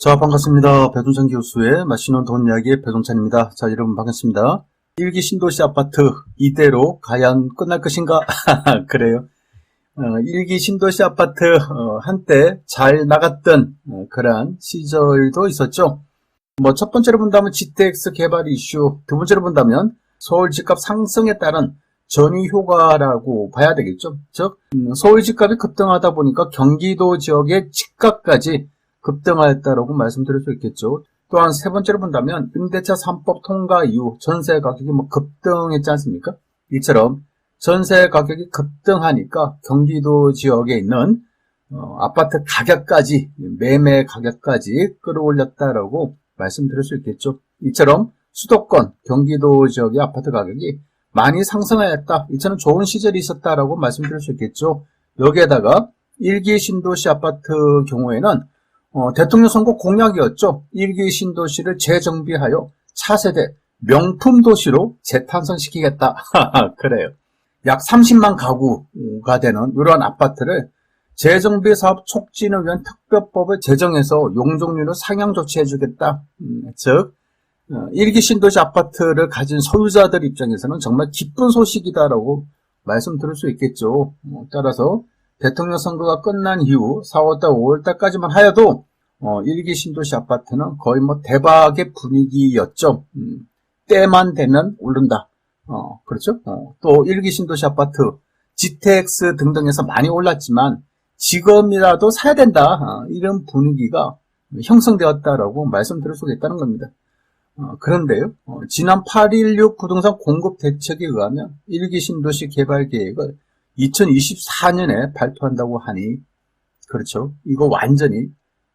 자, 반갑습니다. 배동찬 교수의 맛있는 돈 이야기의 배동찬입니다. 자, 여러분 반갑습니다. 일기 신도시 아파트 이대로 과연 끝날 것인가? 그래요. 일기 신도시 아파트 한때 잘 나갔던 그러한 시절도 있었죠. 뭐 첫 번째로 본다면 GTX 개발 이슈, 두 번째로 본다면 서울 집값 상승에 따른 전위 효과라고 봐야 되겠죠. 즉 서울 집값이 급등하다 보니까 경기도 지역의 집값까지 급등하였다라고 말씀드릴 수 있겠죠. 또한 세 번째로 본다면 임대차 3법 통과 이후 전세 가격이 급등했지 않습니까? 이처럼 전세 가격이 급등하니까 경기도 지역에 있는 아파트 가격까지, 매매 가격까지 끌어올렸다라고 말씀드릴 수 있겠죠. 이처럼 수도권 경기도 지역의 아파트 가격이 많이 상승하였다. 이처럼 좋은 시절이 있었다라고 말씀드릴 수 있겠죠. 여기에다가 일기 신도시 아파트 경우에는 대통령 선거 공약이었죠. 일기 신도시를 재정비하여 차세대 명품 도시로 재탄생시키겠다. 그래요. 약 30만 가구가 되는 이러한 아파트를 재정비 사업 촉진을 위한 특별법을 제정해서 용적률을 상향 조치해주겠다. 즉 일기 신도시 아파트를 가진 소유자들 입장에서는 정말 기쁜 소식이다라고 말씀드릴 수 있겠죠. 따라서 대통령 선거가 끝난 이후 4월달, 5월달까지만 하여도 일기 신도시 아파트는 거의 대박의 분위기였죠. 때만 되면 오른다. 그렇죠? 또 일기 신도시 아파트, GTX 등등에서 많이 올랐지만 지금이라도 사야 된다. 이런 분위기가 형성되었다라고 말씀드릴 수 있다는 겁니다. 그런데요, 지난 8.16 부동산 공급 대책에 의하면 일기 신도시 개발 계획을 2024년에 발표한다고 하니, 그렇죠. 이거 완전히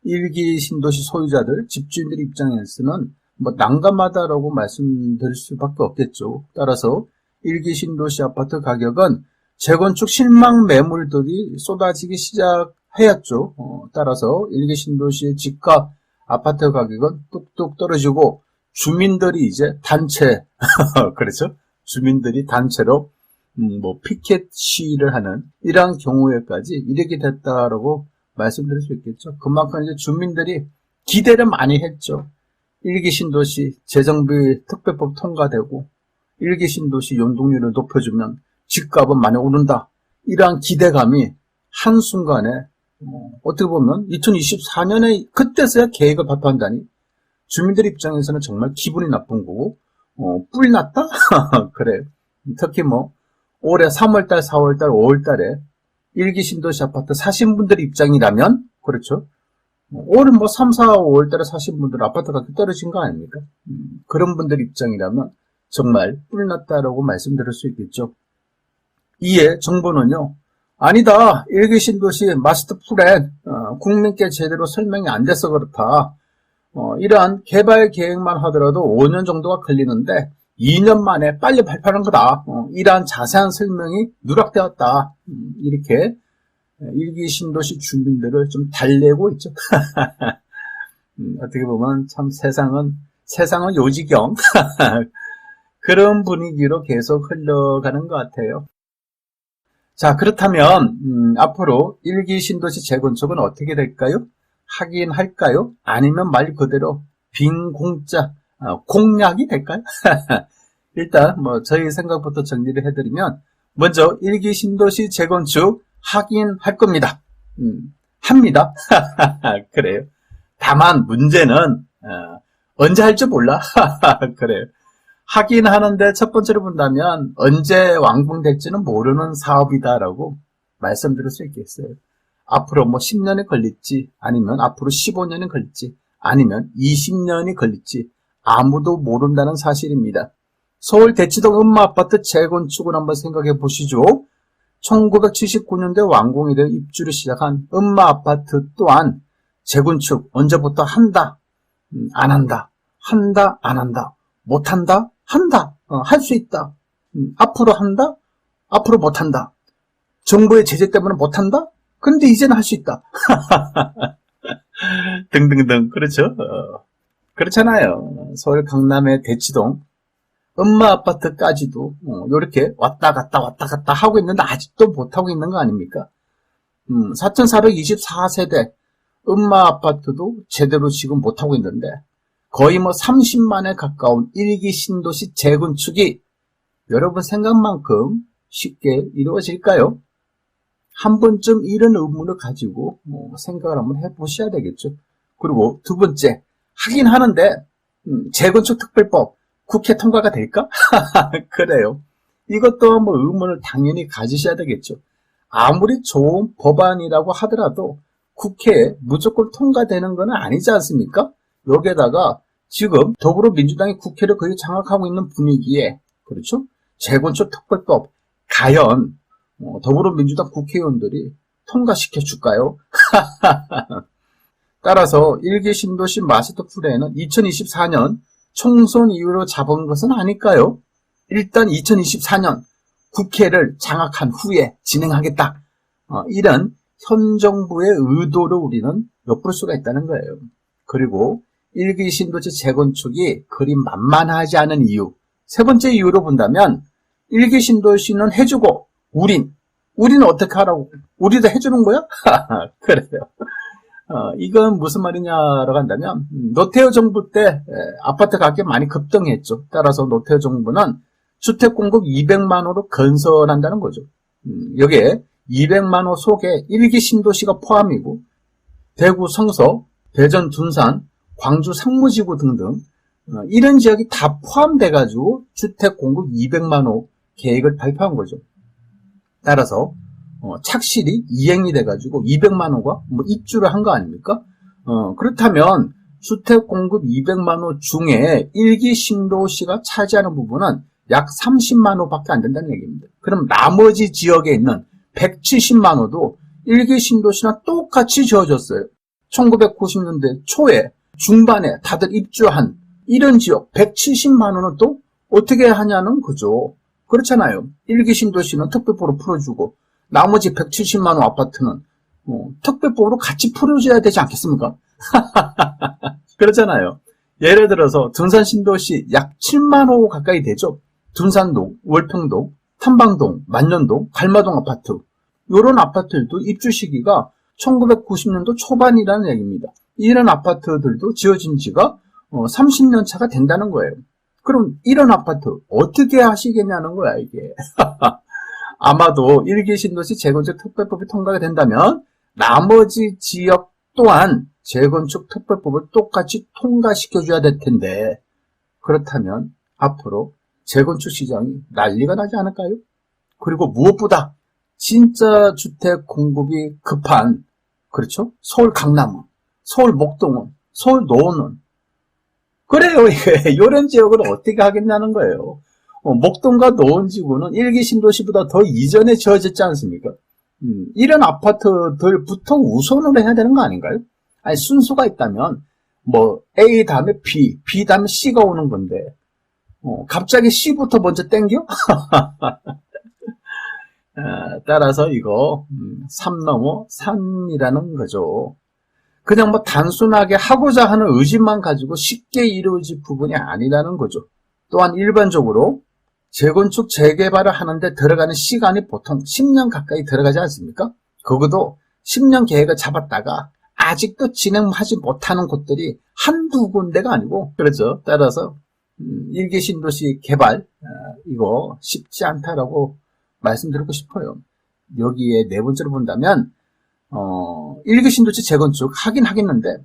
일기 신도시 소유자들, 집주인들 입장에서는 난감하다라고 말씀드릴 수밖에 없겠죠. 따라서 일기 신도시 아파트 가격은 재건축 실망 매물들이 쏟아지기 시작하였죠. 따라서 일기 신도시의 집값, 아파트 가격은 뚝뚝 떨어지고 주민들이 이제 단체, 그렇죠? 주민들이 단체로 피켓 시위를 하는 이러한 경우에까지 이르게 됐다라고 말씀드릴 수 있겠죠. 그만큼 이제 주민들이 기대를 많이 했죠. 일기 신도시 재정비 특별법 통과되고 일기 신도시 용적률을 높여주면 집값은 많이 오른다. 이러한 기대감이 한순간에 어떻게 보면 2024년에 그때서야 계획을 발표한다니 주민들 입장에서는 정말 기분이 나쁜 거고 뿔이 났다? 그래요. 특히 올해 3월달, 4월달, 5월달에 일기 신도시 아파트 사신 분들 입장이라면 그렇죠. 올해 3, 4, 5월달에 사신 분들 아파트 가격 떨어진 거 아닙니까? 그런 분들 입장이라면 정말 뿔이 났다라고 말씀드릴 수 있겠죠. 이에 정부는요. 아니다. 일기 신도시 마스터 플랜 국민께 제대로 설명이 안 돼서 그렇다. 이러한 개발 계획만 하더라도 5년 정도가 걸리는데 2년 만에 빨리 발표하는 거다. 이러한 자세한 설명이 누락되었다. 이렇게 일기 신도시 주민들을 좀 달래고 있죠. 어떻게 보면 참 세상은 요지경 그런 분위기로 계속 흘러가는 것 같아요. 자, 그렇다면 앞으로 일기 신도시 재건축은 어떻게 될까요? 하긴 할까요? 아니면 말 그대로 빈 공짜 공약이 될까요? 일단 저희 생각부터 정리를 해드리면 먼저 일기 신도시 재건축 하긴 할 겁니다. 합니다. 그래요. 다만 문제는 언제 할지 몰라. 그래요. 하긴 하는데 첫 번째로 본다면 언제 완공될지는 모르는 사업이다라고 말씀드릴 수 있겠어요. 앞으로 10년이 걸릴지 아니면 앞으로 15년이 걸릴지 아니면 20년이 걸릴지 아무도 모른다는 사실입니다. 서울 대치동 음마아파트 재건축을 한번 생각해 보시죠. 1979년도에 완공이 되어 입주를 시작한 음마아파트 또한 재건축 언제부터 한다, 안 한다, 한다, 안 한다, 못한다, 한다, 할 수 있다, 앞으로 한다, 앞으로 못한다, 정부의 제재 때문에 못한다, 근데 이제는 할 수 있다. 등등등, 그렇죠. 그렇잖아요. 서울 강남의 대치동 음마아파트까지도 이렇게 왔다 갔다 하고 있는데 아직도 못하고 있는 거 아닙니까? 4,424세대 음마 아파트도 제대로 지금 못하고 있는데 거의 뭐 30만에 가까운 1기 신도시 재건축이 여러분 생각만큼 쉽게 이루어질까요? 한 번쯤 이런 의문을 가지고 생각을 한번 해보셔야 되겠죠. 그리고 두 번째, 하긴 하는데 재건축 특별법 국회 통과가 될까? 그래요. 이것도 뭐 의문을 당연히 가지셔야 되겠죠. 아무리 좋은 법안이라고 하더라도 국회에 무조건 통과되는 건 아니지 않습니까? 여기에다가 지금 더불어민주당이 국회를 거의 장악하고 있는 분위기에, 그렇죠? 재건축 특별법 과연 더불어민주당 국회의원들이 통과시켜 줄까요? 따라서 1기 신도시 마스터 플랜은 2024년 총선 이후로 잡은 것은 아닐까요? 일단 2024년 국회를 장악한 후에 진행하겠다. 이런 현 정부의 의도를 우리는 엿볼 수가 있다는 거예요. 그리고 1기 신도시 재건축이 그리 만만하지 않은 이유. 세 번째 이유로 본다면 1기 신도시는 해주고 우리는 어떻게 하라고? 우리도 해주는 거야? 그래요. 이건 무슨 말이냐라고 한다면 노태우 정부 때 아파트 가격이 많이 급등했죠. 따라서 노태우 정부는 주택 공급 200만 호로 건설한다는 거죠. 여기에 200만 호 속에 1기 신도시가 포함이고 대구 성서, 대전 둔산, 광주 상무지구 등등 이런 지역이 다 포함돼가지고 주택 공급 200만 호 계획을 발표한 거죠. 따라서 착실히 이행이 돼가지고 200만 호가 입주를 한 거 아닙니까? 그렇다면 주택 공급 200만 호 중에 1기 신도시가 차지하는 부분은 약 30만 호밖에 안 된다는 얘기입니다. 그럼 나머지 지역에 있는 170만 호도 1기 신도시랑 똑같이 지어졌어요. 1990년대 초에 중반에 다들 입주한 이런 지역 170만 호는 또 어떻게 하냐는 거죠. 그렇잖아요. 1기 신도시는 특별법으로 풀어주고 나머지 170만 호 아파트는 특별법으로 같이 풀어줘야 되지 않겠습니까? 그렇잖아요. 예를 들어서 둔산 신도시 약 7만 호 가까이 되죠. 둔산동, 월평동, 탐방동, 만년동, 갈마동 아파트 이런 아파트들도 입주 시기가 1990년도 초반이라는 얘기입니다. 이런 아파트들도 지어진 지가 30년 차가 된다는 거예요. 그럼 이런 아파트 어떻게 하시겠냐는 거야 이게. 아마도 1기 신도시 재건축 특별법이 통과가 된다면 나머지 지역 또한 재건축 특별법을 똑같이 통과시켜줘야 될 텐데 그렇다면 앞으로 재건축 시장이 난리가 나지 않을까요? 그리고 무엇보다 진짜 주택 공급이 급한 그렇죠? 서울 강남은, 서울 목동은, 서울 노원은 그래요. 이런 지역을 어떻게 하겠냐는 거예요. 목동과 노원지구는 1기 신도시보다 더 이전에 지어졌지 않습니까? 이런 아파트들부터 우선으로 해야 되는 거 아닌가요? 아니 순서가 있다면 뭐 A 다음에 B, B 다음에 C가 오는 건데 갑자기 C부터 먼저 땡겨? 따라서 이거 산 넘어 산이라는 거죠. 그냥 뭐 단순하게 하고자 하는 의지만 가지고 쉽게 이루어질 부분이 아니라는 거죠. 또한 일반적으로 재건축 재개발을 하는데 들어가는 시간이 보통 10년 가까이 들어가지 않습니까? 그것도 10년 계획을 잡았다가 아직도 진행하지 못하는 곳들이 한두 군데가 아니고 그렇죠. 따라서 1기 신도시 개발 이거 쉽지 않다라고 말씀드리고 싶어요. 여기에 네 번째로 본다면 1기 신도시 재건축 하긴 하겠는데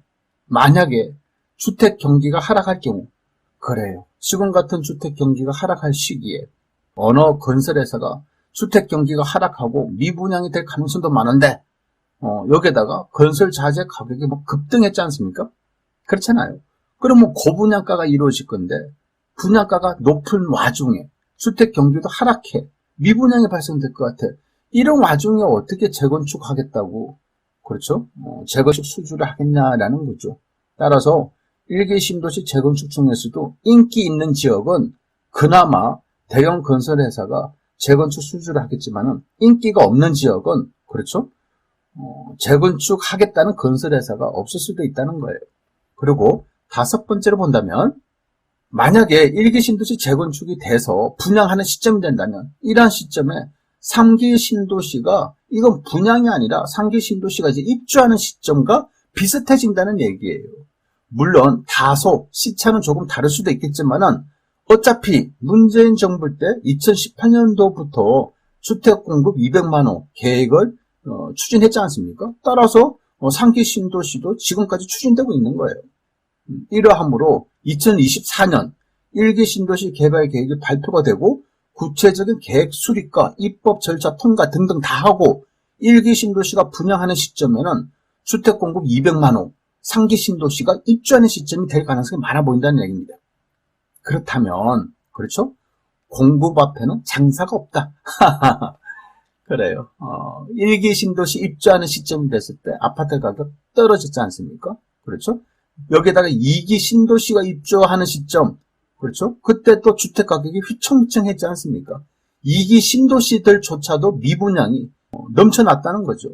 만약에 주택 경기가 하락할 경우 그래요. 지금 같은 주택 경기가 하락할 시기에 어느 건설회사가 주택 경기가 하락하고 미분양이 될 가능성도 많은데 여기에다가 건설 자재 가격이 뭐 급등했지 않습니까? 그렇잖아요. 그러면 고분양가가 이루어질 건데 분양가가 높은 와중에 주택 경기도 하락해 미분양이 발생될 것 같아. 이런 와중에 어떻게 재건축하겠다고 그렇죠? 재건축 수주를 하겠냐라는 거죠. 따라서 1기 신도시 재건축 중에서도 인기 있는 지역은 그나마 대형 건설회사가 재건축 수주를 하겠지만은 인기가 없는 지역은 그렇죠? 재건축 하겠다는 건설회사가 없을 수도 있다는 거예요. 그리고 다섯 번째로 본다면 만약에 1기 신도시 재건축이 돼서 분양하는 시점이 된다면 이러한 시점에 3기 신도시가 이건 분양이 아니라 3기 신도시가 이제 입주하는 시점과 비슷해진다는 얘기예요. 물론 다소 시차는 조금 다를 수도 있겠지만은 어차피 문재인 정부 때 2018년도부터 주택 공급 200만 호 계획을 추진했지 않습니까? 따라서 상기 신도시도 지금까지 추진되고 있는 거예요. 이러함으로 2024년 1기 신도시 개발 계획이 발표가 되고 구체적인 계획 수립과 입법 절차 통과 등등 다 하고 1기 신도시가 분양하는 시점에는 주택 공급 200만 호, 상기 신도시가 입주하는 시점이 될 가능성이 많아 보인다는 얘기입니다. 그렇다면 그렇죠? 공급 앞에는 장사가 없다. 그래요. 1기 신도시 입주하는 시점이 됐을 때 아파트 가격 떨어졌지 않습니까? 그렇죠? 여기에다가 2기 신도시가 입주하는 시점, 그렇죠? 그때 또 주택 가격이 휘청휘청했지 않습니까? 2기 신도시들조차도 미분양이 넘쳐났다는 거죠.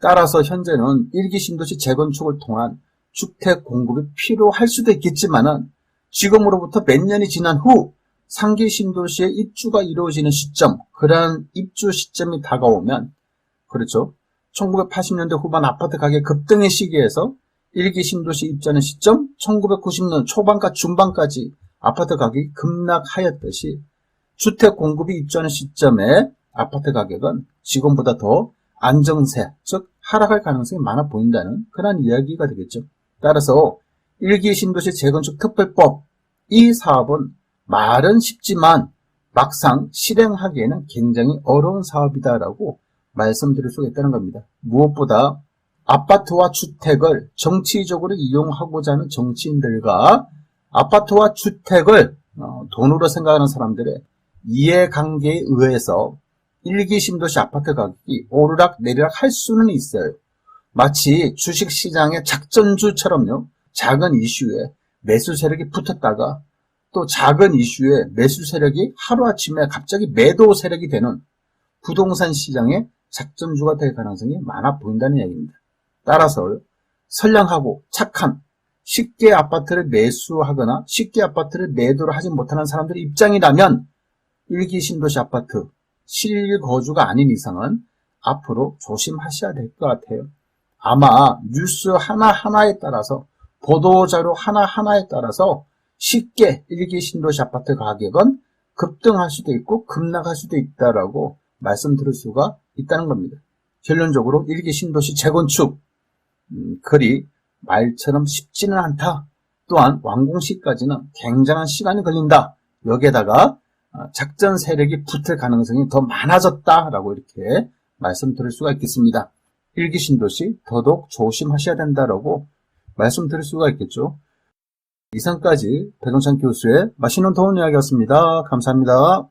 따라서 현재는 1기 신도시 재건축을 통한 주택 공급이 필요할 수도 있겠지만은 지금으로부터 몇 년이 지난 후 상기 신도시의 입주가 이루어지는 시점, 그러한 입주 시점이 다가오면, 그렇죠? 1980년대 후반 아파트 가격 급등의 시기에서 1기 신도시 입주하는 시점, 1990년 초반과 중반까지 아파트 가격이 급락하였듯이 주택 공급이 입주하는 시점에 아파트 가격은 지금보다 더 안정세, 즉 하락할 가능성이 많아 보인다는 그런 이야기가 되겠죠. 따라서 1기 신도시 재건축 특별법, 이 사업은 말은 쉽지만 막상 실행하기에는 굉장히 어려운 사업이다라고 말씀드릴 수가 있다는 겁니다. 무엇보다 아파트와 주택을 정치적으로 이용하고자 하는 정치인들과 아파트와 주택을 돈으로 생각하는 사람들의 이해관계에 의해서 1기 신도시 아파트 가격이 오르락 내리락 할 수는 있어요. 마치 주식시장의 작전주처럼요. 작은 이슈에 매수 세력이 붙었다가 또 작은 이슈에 매수 세력이 하루아침에 갑자기 매도 세력이 되는 부동산 시장의 작전주가 될 가능성이 많아 보인다는 얘기입니다. 따라서 선량하고 착한 쉽게 아파트를 매수하거나 쉽게 아파트를 매도를 하지 못하는 사람들의 입장이라면 1기 신도시 아파트 실거주가 아닌 이상은 앞으로 조심하셔야 될 것 같아요. 아마 뉴스 하나하나에 따라서 보도자료 하나하나에 따라서 쉽게 1기 신도시 아파트 가격은 급등할 수도 있고 급락할 수도 있다라고 말씀드릴 수가 있다는 겁니다. 결론적으로 1기 신도시 재건축 그리 말처럼 쉽지는 않다. 또한 완공 시까지는 굉장한 시간이 걸린다. 여기에다가 작전 세력이 붙을 가능성이 더 많아졌다라고 이렇게 말씀드릴 수가 있겠습니다. 1기 신도시 더더욱 조심하셔야 된다라고 말씀드릴 수가 있겠죠. 이상까지 배종찬 교수의 맛있는 도움 이야기였습니다. 감사합니다.